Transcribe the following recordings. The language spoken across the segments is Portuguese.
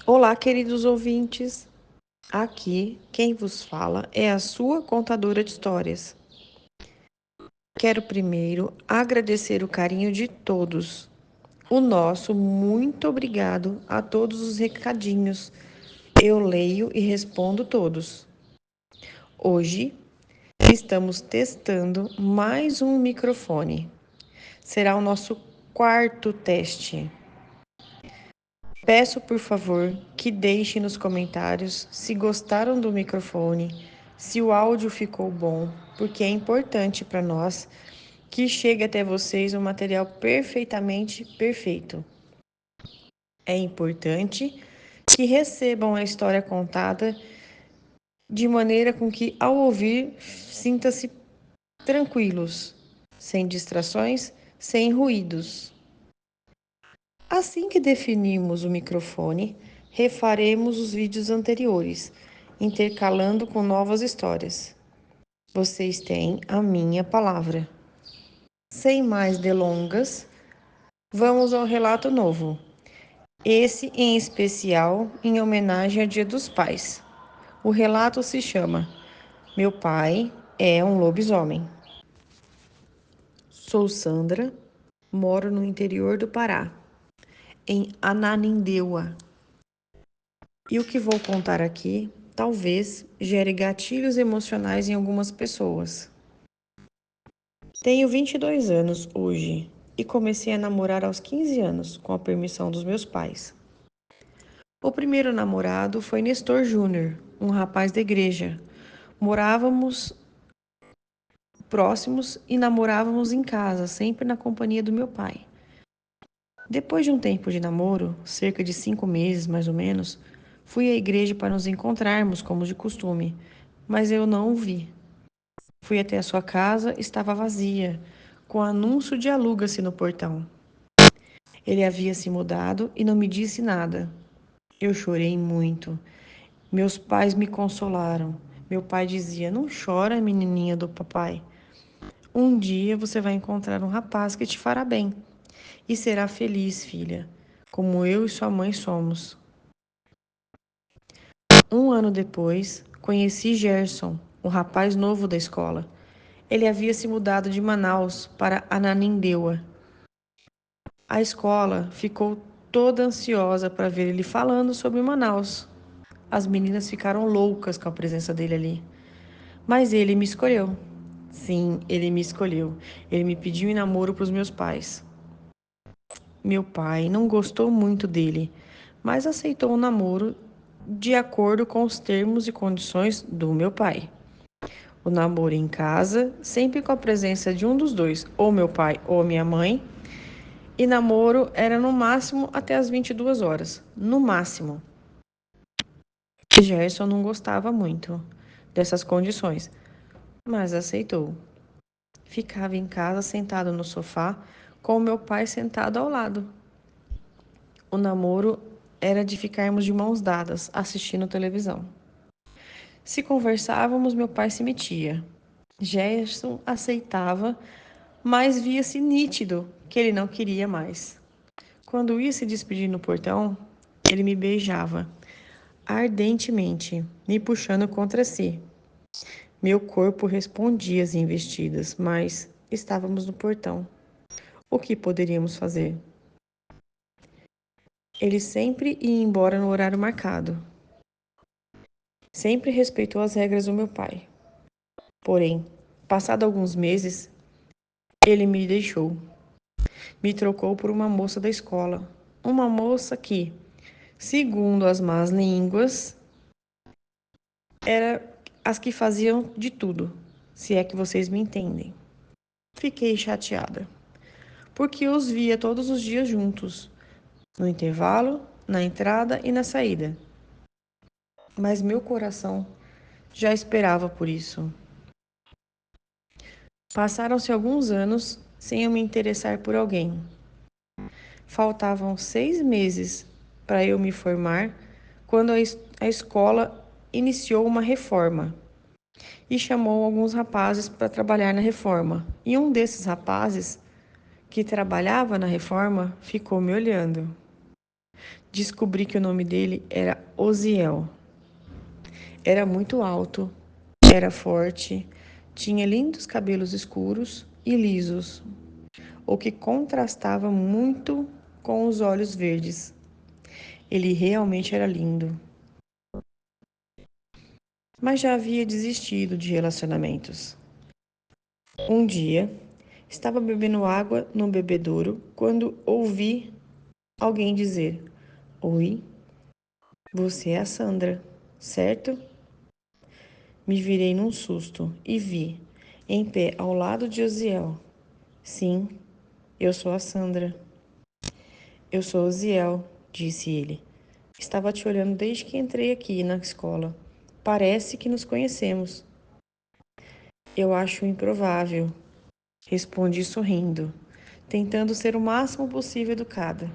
Olá, queridos ouvintes. Aqui quem vos fala é a sua contadora de histórias. Quero primeiro agradecer o carinho de todos. O nosso muito obrigado a todos os recadinhos. Eu leio e respondo todos. Hoje estamos testando mais um microfone. Será o nosso quarto teste. Peço, por favor, que deixem nos comentários se gostaram do microfone, se o áudio ficou bom, porque é importante para nós que chegue até vocês um material perfeitamente perfeito. É importante que recebam a história contada de maneira com que, ao ouvir, sinta-se tranquilos, sem distrações, sem ruídos. Assim que definirmos o microfone, refaremos os vídeos anteriores, intercalando com novas histórias. Vocês têm a minha palavra. Sem mais delongas, vamos ao relato novo. Esse em especial em homenagem ao Dia dos Pais. O relato se chama Meu Pai é um Lobisomem. Sou Sandra, moro no interior do Pará, em Ananindeua. E o que vou contar aqui talvez gere gatilhos emocionais em algumas pessoas. Tenho 22 anos hoje e comecei a namorar aos 15 anos, com a permissão dos meus pais. O primeiro namorado foi Nestor Júnior, um rapaz da igreja. Morávamos próximos e namorávamos em casa, sempre na companhia do meu pai. Depois de um tempo de namoro, cerca de 5 meses mais ou menos, fui à igreja para nos encontrarmos, como de costume, mas eu não o vi. Fui até a sua casa, estava vazia, com anúncio de aluga-se no portão. Ele havia se mudado e não me disse nada. Eu chorei muito. Meus pais me consolaram. Meu pai dizia: Não chora, menininha do papai. Um dia você vai encontrar um rapaz que te fará bem. E será feliz, filha, como eu e sua mãe somos. Um ano depois, conheci Gerson, um rapaz novo da escola. Ele havia se mudado de Manaus para Ananindeua. A escola ficou toda ansiosa para ver ele falando sobre Manaus. As meninas ficaram loucas com a presença dele ali. Mas ele me escolheu. Sim, ele me escolheu. Ele me pediu em namoro para os meus pais. Meu pai não gostou muito dele, mas aceitou o namoro de acordo com os termos e condições do meu pai. O namoro em casa, sempre com a presença de um dos dois, ou meu pai ou minha mãe, e namoro era no máximo até as 22 horas, no máximo. Gerson não gostava muito dessas condições, mas aceitou. Ficava em casa sentado no sofá, com o meu pai sentado ao lado. O namoro era de ficarmos de mãos dadas, assistindo televisão. Se conversávamos, meu pai se metia. Gerson aceitava, mas via-se nítido que ele não queria mais. Quando ia se despedir no portão, ele me beijava ardentemente, me puxando contra si. Meu corpo respondia às investidas, mas estávamos no portão. O que poderíamos fazer? Ele sempre ia embora no horário marcado. Sempre respeitou as regras do meu pai. Porém, passado alguns meses, ele me deixou. Me trocou por uma moça da escola. Uma moça que, segundo as más línguas, era as que faziam de tudo, se é que vocês me entendem. Fiquei chateada, porque os via todos os dias juntos, no intervalo, na entrada e na saída. Mas meu coração já esperava por isso. Passaram-se alguns anos sem eu me interessar por alguém. Faltavam 6 meses para eu me formar quando a escola iniciou uma reforma e chamou alguns rapazes para trabalhar na reforma. E um desses rapazes que trabalhava na reforma ficou me olhando. Descobri que o nome dele era Osiel. Era muito alto, era forte, tinha lindos cabelos escuros e lisos, o que contrastava muito com os olhos verdes. Ele realmente era lindo, mas já havia desistido de relacionamentos. Um dia, estava bebendo água no bebedouro quando ouvi alguém dizer: Oi, você é a Sandra, certo? Me virei num susto e vi, em pé ao lado de Osiel. Sim, eu sou a Sandra. Eu sou Osiel, disse ele. Estava te olhando desde que entrei aqui na escola. Parece que nos conhecemos. Eu acho improvável, respondi sorrindo, tentando ser o máximo possível educada.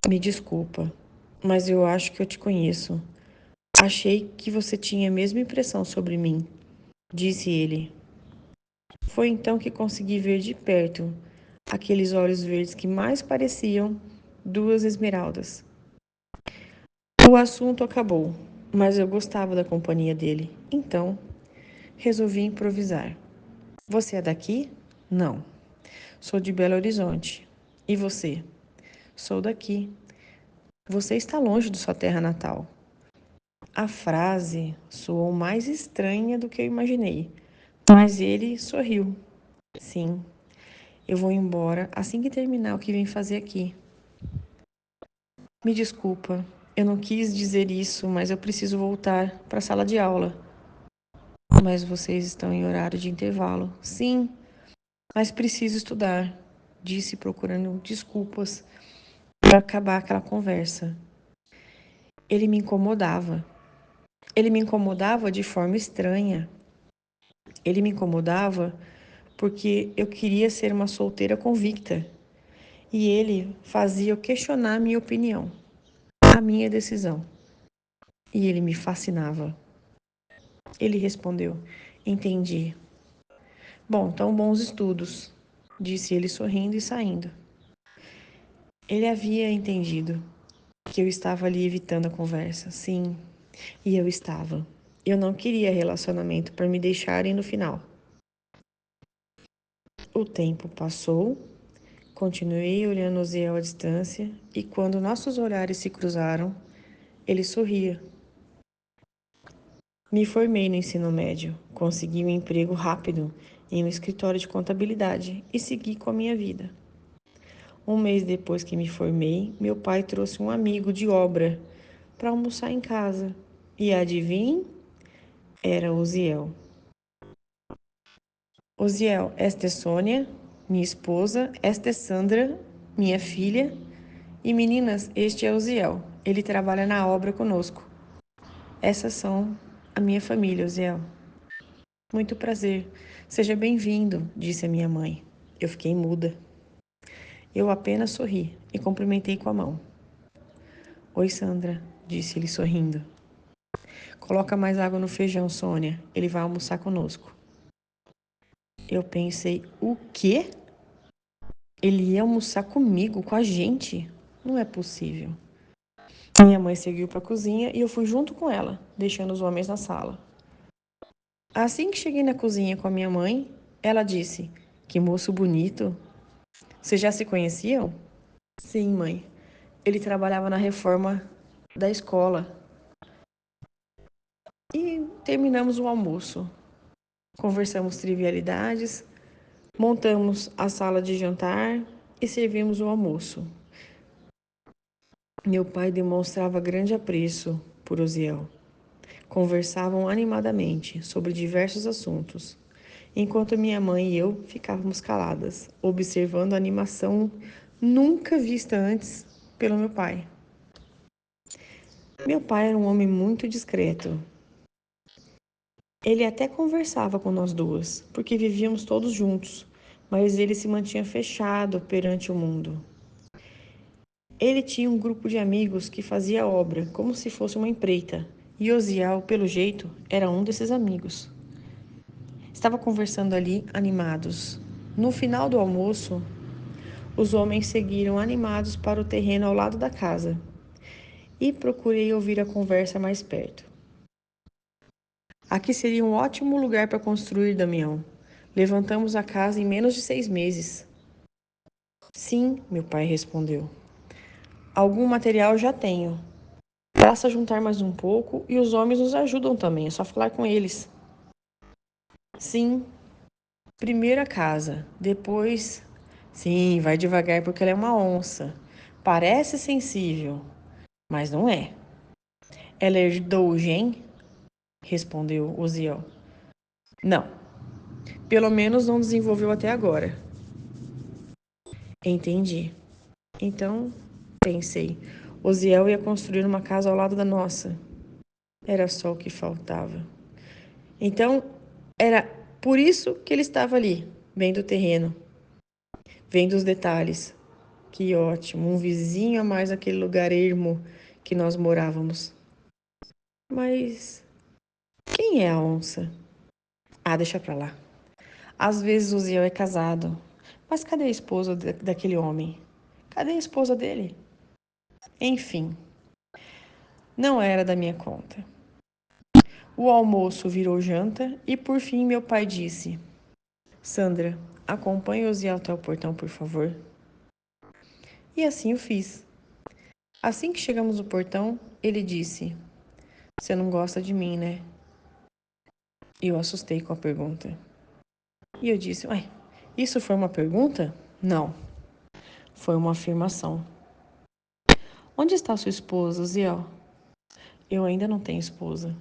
Me desculpa, mas eu acho que eu te conheço. Achei que você tinha a mesma impressão sobre mim, disse ele. Foi então que consegui ver de perto aqueles olhos verdes que mais pareciam duas esmeraldas. O assunto acabou, mas eu gostava da companhia dele, então resolvi improvisar. Você é daqui? Não. Sou de Belo Horizonte. E você? Sou daqui. Você está longe de sua terra natal. A frase soou mais estranha do que eu imaginei, mas ele sorriu. Sim, eu vou embora assim que terminar o que vim fazer aqui. Me desculpa, eu não quis dizer isso, mas eu preciso voltar para a sala de aula. Mas vocês estão em horário de intervalo. Sim, mas preciso estudar, disse procurando desculpas para acabar aquela conversa. Ele me incomodava. Ele me incomodava de forma estranha. Ele me incomodava porque eu queria ser uma solteira convicta. E ele fazia eu questionar a minha opinião, a minha decisão. E ele me fascinava. Ele respondeu: Entendi. Bom, então bons estudos, disse ele sorrindo e saindo. Ele havia entendido que eu estava ali evitando a conversa. Sim, e eu estava. Eu não queria relacionamento para me deixarem no final. O tempo passou, continuei olhando o Ziel à distância e quando nossos olhares se cruzaram, ele sorria. Me formei no ensino médio, consegui um emprego rápido em um escritório de contabilidade e segui com a minha vida. Um mês depois que me formei, meu pai trouxe um amigo de obra para almoçar em casa. E adivinhe? Era Osiel. Osiel, esta é Sônia, minha esposa, esta é Sandra, minha filha. E meninas, este é Osiel. Ele trabalha na obra conosco. Essas são a minha família, Osiel. Muito prazer. Seja bem-vindo, disse a minha mãe. Eu fiquei muda. Eu apenas sorri e cumprimentei com a mão. Oi, Sandra, disse ele sorrindo. Coloca mais água no feijão, Sônia. Ele vai almoçar conosco. Eu pensei, o quê? Ele ia almoçar comigo, com a gente? Não é possível. Minha mãe seguiu para a cozinha e eu fui junto com ela, deixando os homens na sala. Assim que cheguei na cozinha com a minha mãe, ela disse: Que moço bonito. Vocês já se conheciam? Sim, mãe. Ele trabalhava na reforma da escola. E terminamos o almoço. Conversamos trivialidades, montamos a sala de jantar e servimos o almoço. Meu pai demonstrava grande apreço por Osiel. Conversavam animadamente sobre diversos assuntos, enquanto minha mãe e eu ficávamos caladas, observando a animação nunca vista antes pelo meu pai. Meu pai era um homem muito discreto. Ele até conversava com nós duas, porque vivíamos todos juntos, mas ele se mantinha fechado perante o mundo. Ele tinha um grupo de amigos que fazia obra, como se fosse uma empreita, e Osiel, pelo jeito, era um desses amigos. Estava conversando ali, animados. No final do almoço, Os homens seguiram animados para o terreno ao lado da casa e procurei ouvir a conversa mais perto. Aqui seria um ótimo lugar para construir, Damião. Levantamos a casa em menos de 6 meses. Sim, meu pai respondeu. Algum material já tenho. Basta juntar mais um pouco e os homens nos ajudam também, é só falar com eles. Sim, primeiro a casa, depois... Sim, vai devagar porque ela é uma onça. Parece sensível, mas não é. Ela herdou o gen? Respondeu Uziel. Não, pelo menos não desenvolveu até agora. Entendi. Então, pensei, Uziel ia construir uma casa ao lado da nossa. Era só o que faltava. Então, era por isso que ele estava ali, vendo o terreno, vendo os detalhes. Que ótimo, um vizinho a mais naquele lugar ermo que nós morávamos. Mas quem é a onça? Ah, deixa pra lá. Às vezes o Ziel é casado. Mas cadê a esposa daquele homem? Cadê a esposa dele? Enfim, não era da minha conta. O almoço virou janta e por fim meu pai disse: Sandra, acompanhe o Ziel até o portão, por favor. E assim o fiz. Assim que chegamos no portão, ele disse: Você não gosta de mim, né? E eu assustei com a pergunta. E eu disse: Ué, isso foi uma pergunta? Não, foi uma afirmação. Onde está sua esposa, Ziel? Eu ainda não tenho esposa.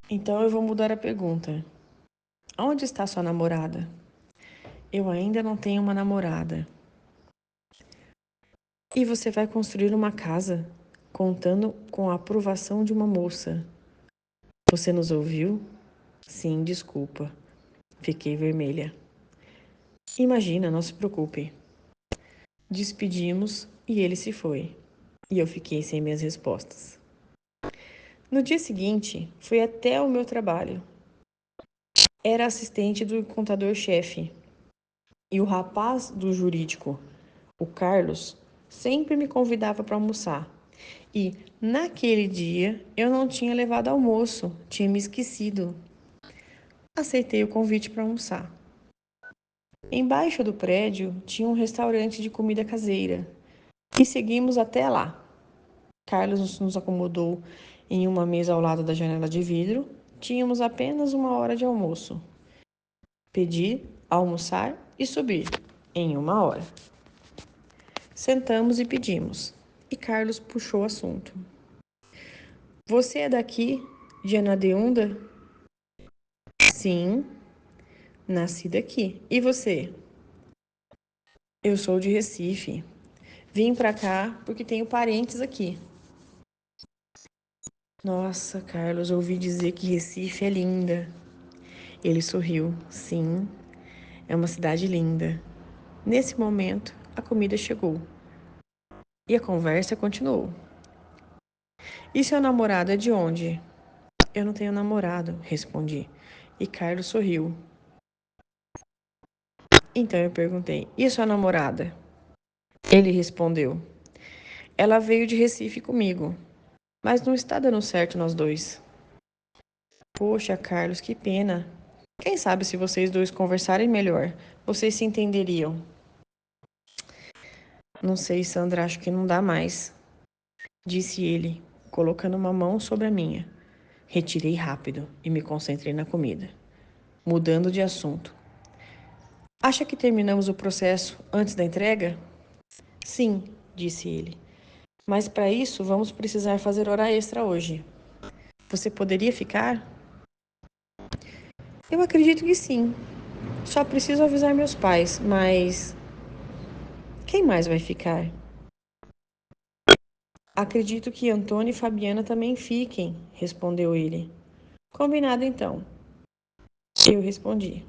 Então eu vou mudar a pergunta. Onde está sua namorada? Eu ainda não tenho uma namorada. E você vai construir uma casa, contando com a aprovação de uma moça. Você nos ouviu? Sim, desculpa. Fiquei vermelha. Imagina, não se preocupe. Despedimos e ele se foi. E eu fiquei sem minhas respostas. No dia seguinte, fui até o meu trabalho. Era assistente do contador-chefe. E o rapaz do jurídico, o Carlos, sempre me convidava para almoçar. E, naquele dia, eu não tinha levado almoço, tinha me esquecido. Aceitei o convite para almoçar. Embaixo do prédio tinha um restaurante de comida caseira e seguimos até lá. Carlos nos acomodou em uma mesa ao lado da janela de vidro. Tínhamos apenas 1 hora de almoço. Pedir, almoçar e subir em 1 hora. Sentamos e pedimos. E Carlos puxou o assunto. Você é daqui, de Anadeunda? Sim, nasci daqui. E você? Eu sou de Recife. Vim pra cá porque tenho parentes aqui. Nossa, Carlos, ouvi dizer que Recife é linda. Ele sorriu. Sim, é uma cidade linda. Nesse momento, a comida chegou. E a conversa continuou. E seu namorado é de onde? Eu não tenho namorado, respondi. E Carlos sorriu. Então eu perguntei: e sua namorada? Ele respondeu: ela veio de Recife comigo, mas não está dando certo nós dois. Poxa, Carlos, que pena. Quem sabe se vocês dois conversarem melhor, vocês se entenderiam. Não sei, Sandra, acho que não dá mais, disse ele, colocando uma mão sobre a minha. Retirei rápido e me concentrei na comida. Mudando de assunto. Acha que terminamos o processo antes da entrega? Sim, disse ele. Mas para isso vamos precisar fazer hora extra hoje. Você poderia ficar? Eu acredito que sim. Só preciso avisar meus pais, mas quem mais vai ficar? Acredito que Antônio e Fabiana também fiquem, respondeu ele. Combinado então. Eu respondi.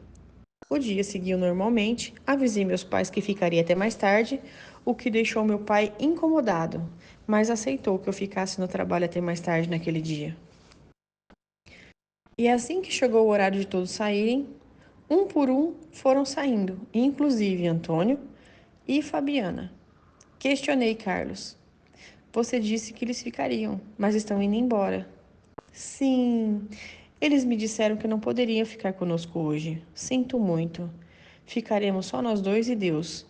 O dia seguiu normalmente, avisei meus pais que ficaria até mais tarde, o que deixou meu pai incomodado, mas aceitou que eu ficasse no trabalho até mais tarde naquele dia. E assim que chegou o horário de todos saírem, um por um foram saindo, inclusive Antônio, E Fabiana? Questionei Carlos. Você disse que eles ficariam, mas estão indo embora. Sim, eles me disseram que não poderiam ficar conosco hoje. Sinto muito. Ficaremos só nós dois e Deus.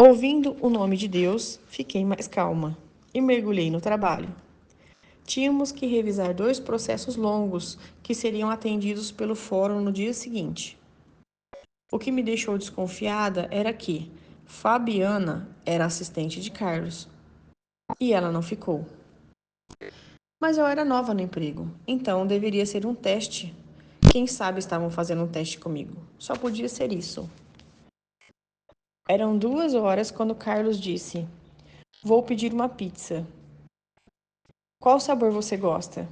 Ouvindo o nome de Deus, fiquei mais calma e mergulhei no trabalho. Tínhamos que revisar 2 processos longos que seriam atendidos pelo fórum no dia seguinte. O que me deixou desconfiada era que Fabiana era assistente de Carlos e ela não ficou. Mas eu era nova no emprego, então deveria ser um teste. Quem sabe estavam fazendo um teste comigo? Só podia ser isso. Eram 2 horas quando Carlos disse: Vou pedir uma pizza. Qual sabor você gosta?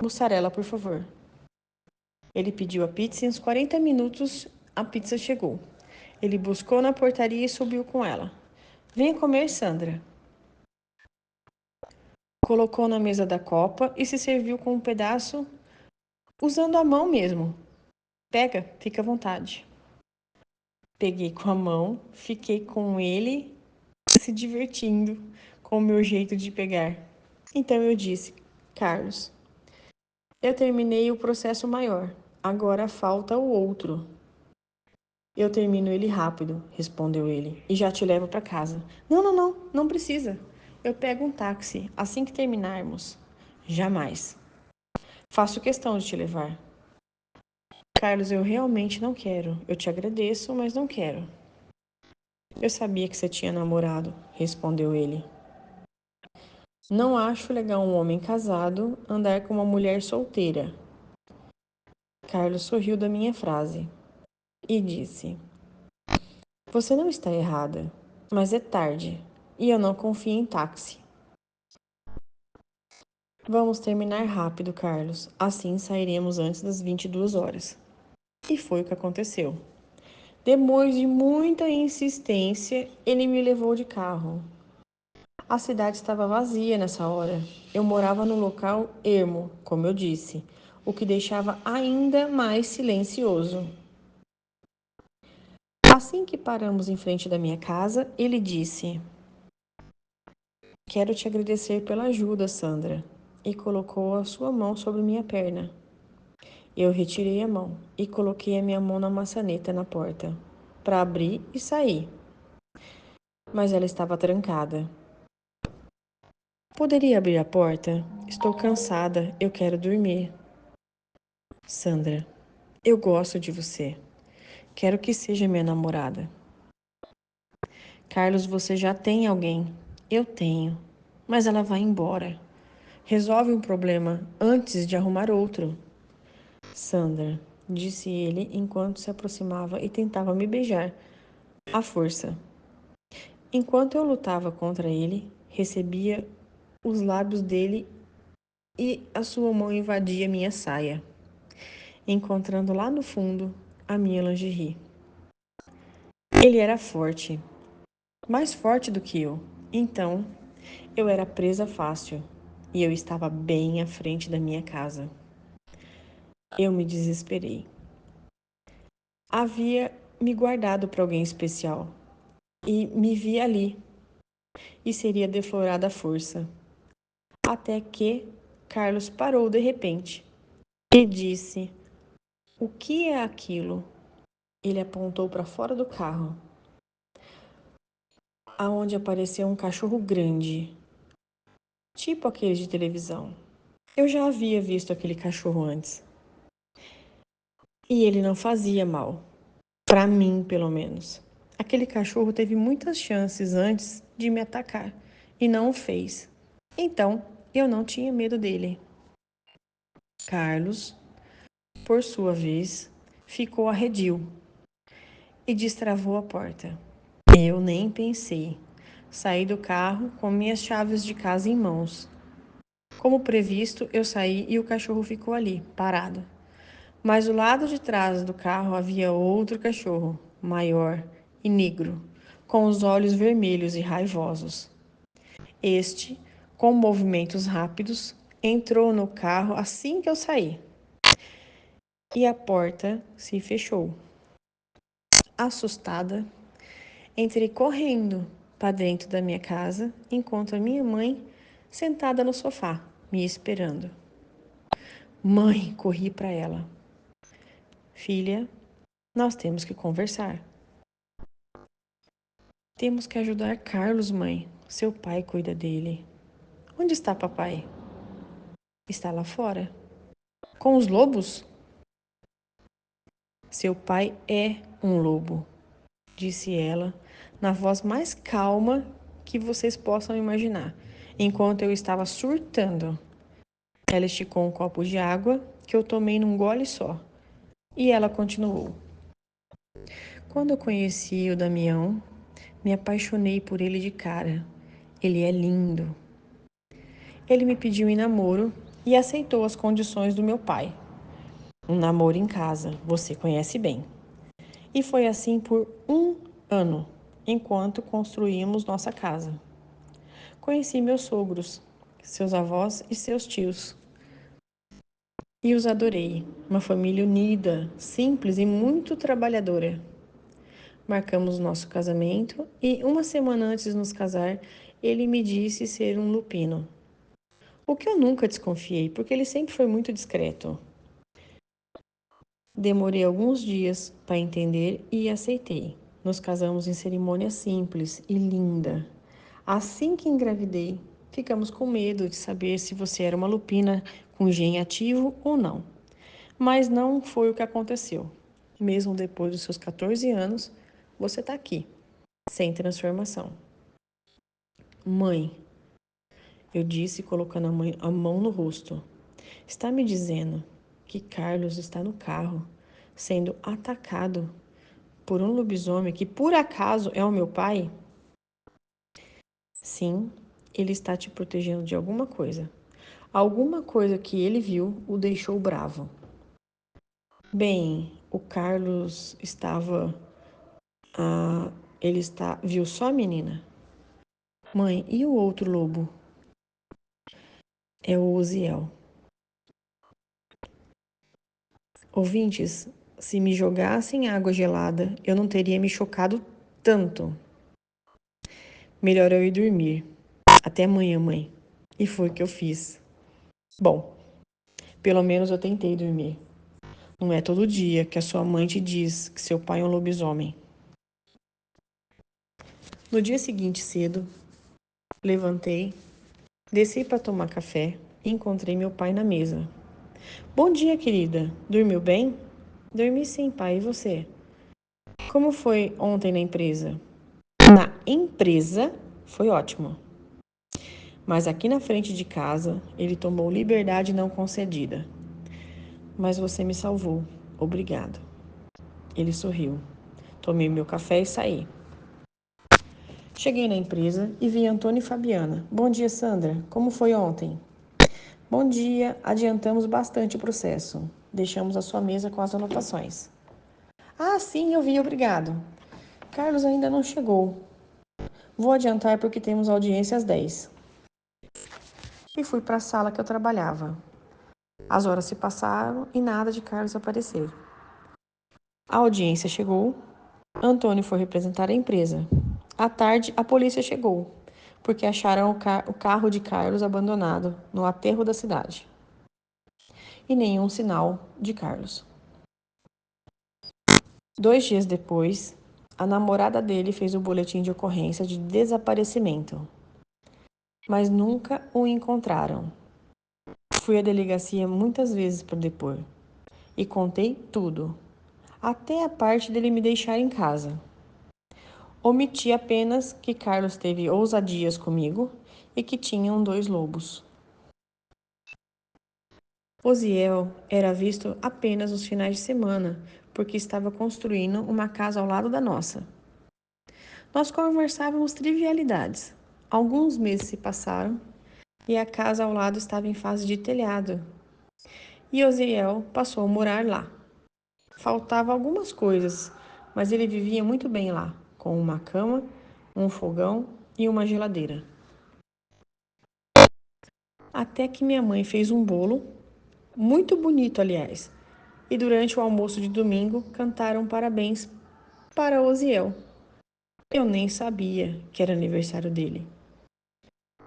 Mussarela, por favor. Ele pediu a pizza e em uns 40 minutos a pizza chegou. Ele buscou na portaria e subiu com ela. Venha comer, Sandra. Colocou na mesa da copa e se serviu com um pedaço usando a mão mesmo. Pega, fica à vontade. Peguei com a mão, fiquei com ele se divertindo com o meu jeito de pegar. Então eu disse: Carlos, eu terminei o processo maior. Agora falta o outro. Eu termino ele rápido, respondeu ele, e já te levo para casa. Não precisa. Eu pego um táxi assim que terminarmos. Jamais. Faço questão de te levar. Carlos, eu realmente não quero. Eu te agradeço, mas não quero. Eu sabia que você tinha namorado, respondeu ele. Não acho legal um homem casado andar com uma mulher solteira. Carlos sorriu da minha frase e disse: Você não está errada, mas é tarde e eu não confio em táxi. Vamos terminar rápido, Carlos. Assim sairemos antes das 22 horas. E foi o que aconteceu. Depois de muita insistência, ele me levou de carro. A cidade estava vazia nessa hora. Eu morava num local ermo, como eu disse, o que deixava ainda mais silencioso. Assim que paramos em frente da minha casa, ele disse: Quero te agradecer pela ajuda, Sandra. E colocou a sua mão sobre minha perna. Eu retirei a mão e coloquei a minha mão na maçaneta na porta, para abrir e sair. Mas ela estava trancada. Poderia abrir a porta? Estou cansada, eu quero dormir. Sandra, eu gosto de você. Quero que seja minha namorada. Carlos, você já tem alguém. Eu tenho. Mas ela vai embora. Resolve um problema antes de arrumar outro. Sandra, disse ele enquanto se aproximava e tentava me beijar. À força. Enquanto eu lutava contra ele, recebia os lábios dele e a sua mão invadia minha saia, encontrando lá no fundo a minha lingerie. Ele era forte, mais forte do que eu. Então, eu era presa fácil e eu estava bem à frente da minha casa. Eu me desesperei. Havia me guardado para alguém especial e me vi ali e seria deflorada à força. Até que Carlos parou de repente e disse: O que é aquilo? Ele apontou para fora do carro, aonde apareceu um cachorro grande, tipo aquele de televisão. Eu já havia visto aquele cachorro antes. E ele não fazia mal. Para mim, pelo menos. Aquele cachorro teve muitas chances antes de me atacar e não o fez. Então, eu não tinha medo dele. Carlos, por sua vez, ficou arredio e destravou a porta. Eu nem pensei. Saí do carro com minhas chaves de casa em mãos. Como previsto, eu saí e o cachorro ficou ali, parado. Mas do lado de trás do carro havia outro cachorro, maior e negro, com os olhos vermelhos e raivosos. Este, com movimentos rápidos, entrou no carro assim que eu saí. E a porta se fechou. Assustada, Entrei correndo para dentro da minha casa, enquanto a minha mãe sentada no sofá, me esperando. Mãe, corri para ela. Filha, nós temos que conversar. Temos que ajudar Carlos, mãe. Seu pai cuida dele. Onde está papai? Está lá fora. Com os lobos? Seu pai é um lobo, disse ela, na voz mais calma que vocês possam imaginar, enquanto eu estava surtando. Ela esticou um copo de água que eu tomei num gole só. E ela continuou. Quando eu conheci o Damião, me apaixonei por ele de cara. Ele é lindo. Ele me pediu em namoro e aceitou as condições do meu pai. Um namoro em casa, você conhece bem. E foi assim por 1 ano, enquanto construímos nossa casa. Conheci meus sogros, seus avós e seus tios. E os adorei. Uma família unida, simples e muito trabalhadora. Marcamos nosso casamento e 1 semana antes de nos casar, ele me disse ser um lupino. O que eu nunca desconfiei, porque ele sempre foi muito discreto. Demorei alguns dias para entender e aceitei. Nos casamos em cerimônia simples e linda. Assim que engravidei, ficamos com medo de saber se você era uma lupina com gene ativo ou não. Mas não foi o que aconteceu. Mesmo depois dos seus 14 anos, você está aqui, sem transformação. Mãe, eu disse colocando a mão no rosto. Está me dizendo que Carlos está no carro, sendo atacado por um lobisomem que por acaso é o meu pai? Sim, ele está te protegendo de alguma coisa. Alguma coisa que ele viu o deixou bravo. Bem, o Carlos estava. Viu só a menina? Mãe, e o outro lobo? É o Uziel. Ouvintes, se me jogassem água gelada, eu não teria me chocado tanto. Melhor eu ir dormir. Até amanhã, mãe. E foi o que eu fiz. Bom, pelo menos eu tentei dormir. Não é todo dia que a sua mãe te diz que seu pai é um lobisomem. No dia seguinte, cedo, levantei, desci para tomar café e encontrei meu pai na mesa. Bom dia, querida. Dormiu bem? Dormi sim, pai. E você? Como foi ontem na empresa? Na empresa foi ótimo. Mas aqui na frente de casa, ele tomou liberdade não concedida. Mas você me salvou. Obrigado. Ele sorriu. Tomei meu café e saí. Cheguei na empresa e vi Antônio e Fabiana. Bom dia, Sandra. Como foi ontem? Bom dia. Adiantamos bastante o processo. Deixamos a sua mesa com as anotações. Ah, sim, eu vi. Obrigado. Carlos ainda não chegou. Vou adiantar porque temos audiência às 10. E fui para a sala que eu trabalhava. As horas se passaram e nada de Carlos aparecer. A audiência chegou. Antônio foi representar a empresa. À tarde, a polícia chegou, porque acharam o carro de Carlos abandonado no aterro da cidade. E nenhum sinal de Carlos. 2 dias depois, a namorada dele fez o boletim de ocorrência de desaparecimento, mas nunca o encontraram. Fui à delegacia muitas vezes para depor e contei tudo, até a parte dele me deixar em casa. Omiti apenas que Carlos teve ousadias comigo e que tinham 2 lobos. Osiel era visto apenas nos finais de semana, porque estava construindo uma casa ao lado da nossa. Nós conversávamos trivialidades. Alguns meses se passaram e a casa ao lado estava em fase de telhado. E Osiel passou a morar lá. Faltava algumas coisas, mas ele vivia muito bem lá, com uma cama, um fogão e uma geladeira. Até que minha mãe fez um bolo, muito bonito, aliás, e durante o almoço de domingo cantaram parabéns para Osiel. Eu nem sabia que era aniversário dele.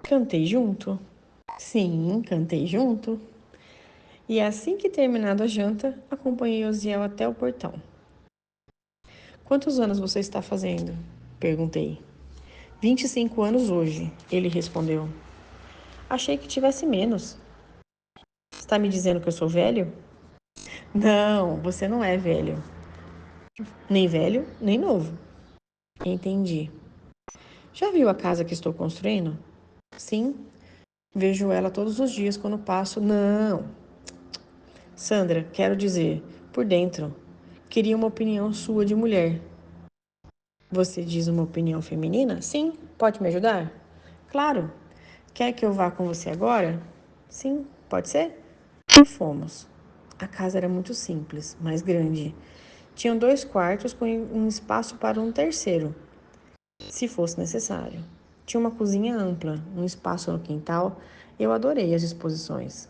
Cantei junto? Sim, cantei junto. E assim que terminado a janta, acompanhei Osiel até o portão. Quantos anos você está fazendo? Perguntei. 25 anos hoje, ele respondeu. Achei que tivesse menos. Está me dizendo que eu sou velho? Não, você não é velho. Nem velho, nem novo. Entendi. Já viu a casa que estou construindo? Sim, vejo ela todos os dias quando passo. Não, Sandra, quero dizer, por dentro. Queria uma opinião sua de mulher. Você diz uma opinião feminina? Sim, pode me ajudar? Claro. Quer que eu vá com você agora? Sim, pode ser? E fomos. A casa era muito simples, mas grande. Tinham 2 quartos com um espaço para um terceiro, se fosse necessário. Tinha uma cozinha ampla, um espaço no quintal. Eu adorei as disposições.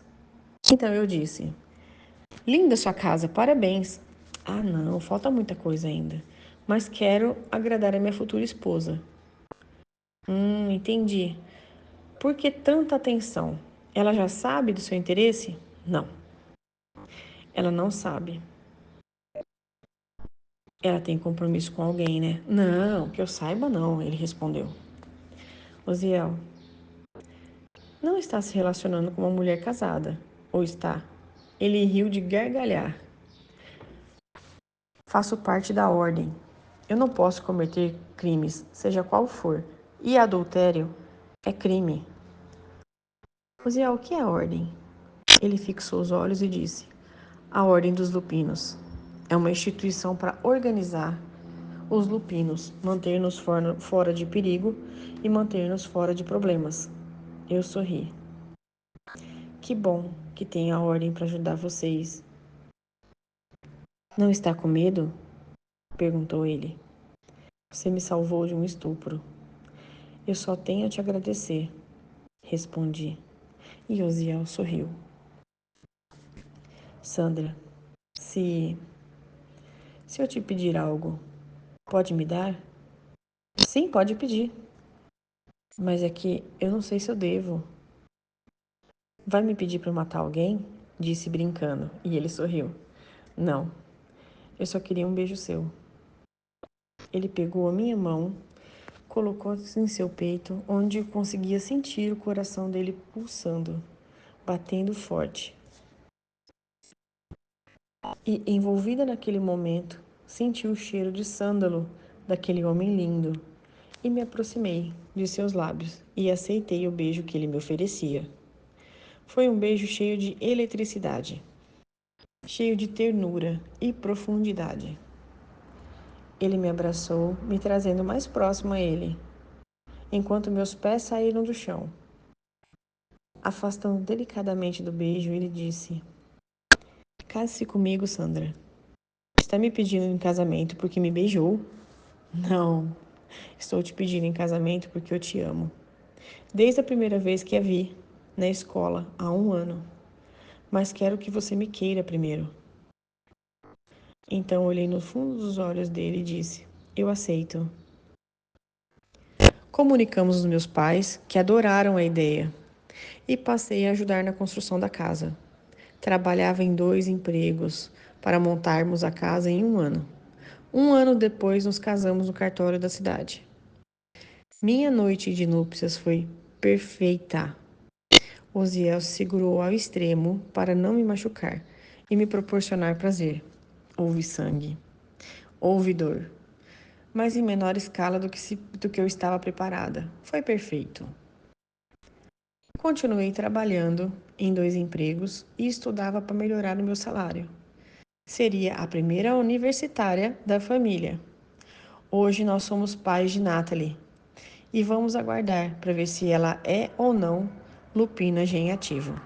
Então eu disse: linda sua casa, parabéns. Ah, não, falta muita coisa ainda. Mas quero agradar a minha futura esposa. Entendi. Por que tanta atenção? Ela já sabe do seu interesse? Não, ela não sabe. Ela tem compromisso com alguém, né? Não, que eu saiba não, ele respondeu. Osiel, não está se relacionando com uma mulher casada, ou está? Ele riu de gargalhar. Faço parte da ordem. Eu não posso cometer crimes, seja qual for. E adultério é crime. Osiel, o que é a ordem? Ele fixou os olhos e disse: a Ordem dos Lupinos. É uma instituição para organizar os lupinos, manter-nos fora de perigo e manter-nos fora de problemas. Eu sorri. Que bom que tem a ordem para ajudar vocês. Não está com medo? Perguntou ele. Você me salvou de um estupro. Eu só tenho a te agradecer, respondi. E Osiel sorriu. Sandra, se eu te pedir algo, pode me dar? Sim, pode pedir. Mas é que eu não sei se eu devo. Vai me pedir para matar alguém? Disse brincando, e ele sorriu. Não, eu só queria um beijo seu. Ele pegou a minha mão, colocou em seu peito, onde eu conseguia sentir o coração dele pulsando, batendo forte. E, envolvida naquele momento, senti o cheiro de sândalo daquele homem lindo e me aproximei de seus lábios e aceitei o beijo que ele me oferecia. Foi um beijo cheio de eletricidade, cheio de ternura e profundidade. Ele me abraçou, me trazendo mais próximo a ele, enquanto meus pés saíram do chão. Afastando delicadamente do beijo, ele disse: case-se comigo, Sandra. Está me pedindo em casamento porque me beijou? Não, estou te pedindo em casamento porque eu te amo. Desde a primeira vez que a vi, na escola, há 1 ano. Mas quero que você me queira primeiro. Então olhei no fundo dos olhos dele e disse: eu aceito. Comunicamos aos meus pais, que adoraram a ideia, e passei a ajudar na construção da casa. Trabalhava em 2 empregos para montarmos a casa em 1 ano. 1 ano depois, nos casamos no cartório da cidade. Minha noite de núpcias foi perfeita. Osiel se segurou ao extremo para não me machucar e me proporcionar prazer. Houve sangue, houve dor, mas em menor escala do que eu estava preparada. Foi perfeito. Continuei trabalhando em 2 empregos e estudava para melhorar o meu salário. Seria a primeira universitária da família. Hoje nós somos pais de Natalie e vamos aguardar para ver se ela é ou não lupina em ativo.